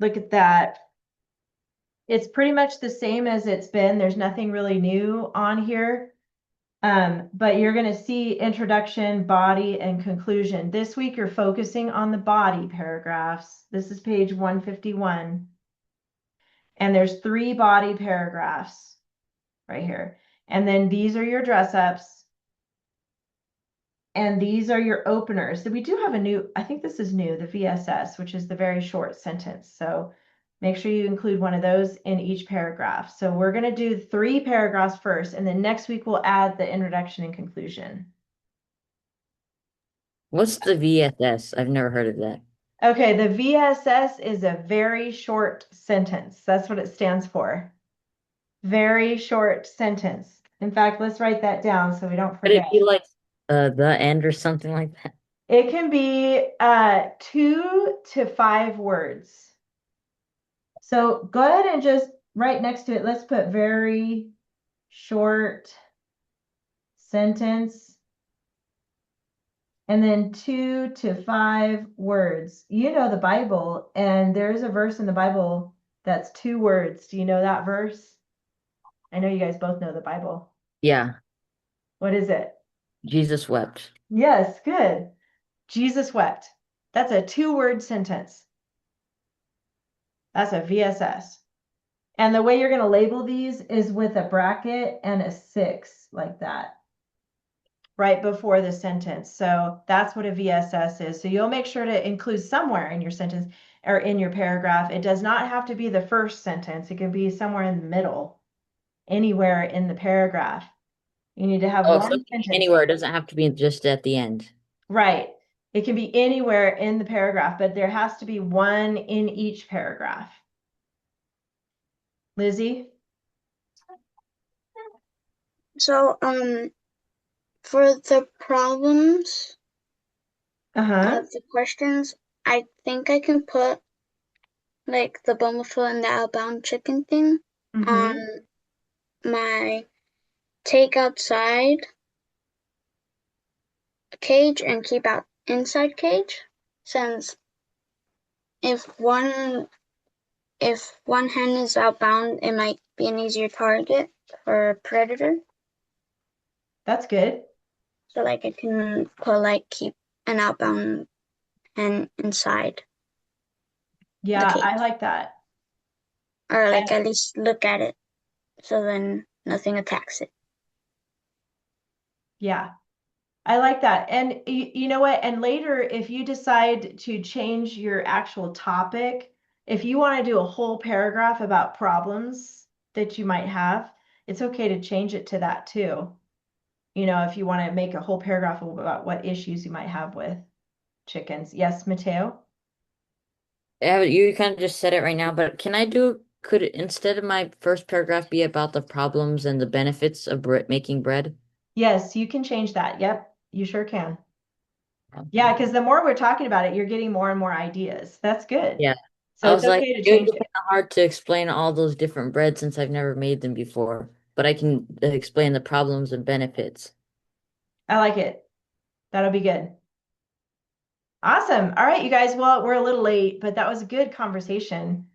S1: look at that. It's pretty much the same as it's been. There's nothing really new on here. But you're going to see introduction, body, and conclusion. This week, you're focusing on the body paragraphs. This is page 151. And there's 3 body paragraphs right here. And then these are your dress ups. And these are your openers. So we do have a new, I think this is new, the VSS, which is the very short sentence. So make sure you include one of those in each paragraph. So we're going to do 3 paragraphs first, and then next week we'll add the introduction and conclusion.
S3: What's the VSS? I've never heard of that.
S1: Okay, the VSS is a very short sentence. That's what it stands for. Very short sentence. In fact, let's write that down so we don't
S3: Would
S1: forget.
S3: it be like The end or something like that.
S1: It can be 2 to 5 words. So go ahead and just right next to it, let's put very short sentence and then 2 to 5 words. You know the Bible, and there's a verse in the Bible that's 2 words. Do you know that verse? I know you guys both know the Bible.
S3: Yeah,
S1: What is it?
S3: Jesus wept.
S1: Yes, good. Jesus wept. That's a 2 word sentence. That's a VSS. And the way you're going to label these is with a bracket and a six, like that, right before the sentence. So that's what a VSS is. So you'll make sure to include somewhere in your sentence or in your paragraph. It does not have to be the first sentence. It can be somewhere in the middle, anywhere in the paragraph. You need to have
S3: Oh, so
S1: one
S3: it can be
S1: sentence.
S3: anywhere. It doesn't have to be just at the end.
S1: Right. It can be anywhere in the paragraph, but there has to be one in each paragraph. Lizzie?
S2: So, for the problems
S1: Uh-huh.
S2: of the questions, I think I can put like the bumblebee and the outbound chicken thing on
S1: Mm-hmm.
S2: my take outside cage and keep out inside cage, since if one if one hen is outbound, it might be an easier target for a predator.
S1: That's good.
S2: So like I can put like keep an outbound hen inside the
S1: Yeah, I
S2: cage,
S1: like that.
S2: or
S1: I,
S2: like at least look at it so then nothing attacks it.
S1: yeah, I like that. And you know what? And later, if you decide to change your actual topic, if you want to do a whole paragraph about problems that you might have, it's okay to change it to that too. You know, if you want to make a whole paragraph about what issues you might have with chickens. Yes, Mateo?
S3: Yeah, you kind of just said it right now, but could it, instead of my first paragraph be about the problems and the benefits of making bread?
S1: Yes, you can change that. Yep, you sure can. Yeah,
S3: Okay.
S1: because the more we're talking about it, you're getting more and more ideas. That's good.
S3: Yeah.
S1: So
S3: I
S1: it's
S3: was like,
S1: okay to
S3: it would
S1: change
S3: be
S1: it.
S3: kind of hard to explain all those different breads since I've never made them before, but I can explain the problems and benefits.
S1: I like it. That'll be good. Awesome. All right, you guys. Well, we're a little late, but that was a good conversation.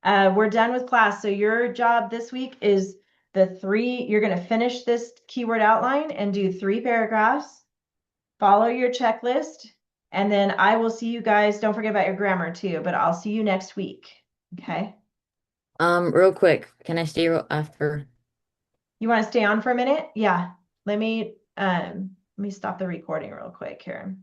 S1: We're done with class. So your job this week is you're going to finish this keyword outline and do 3 paragraphs, follow your checklist, and then I will see you guys. Don't forget about your grammar too, but I'll see you next week. Okay.
S3: Real quick, can I stay after?
S1: You want to stay on for a minute? Yeah. Let me stop the recording real quick here.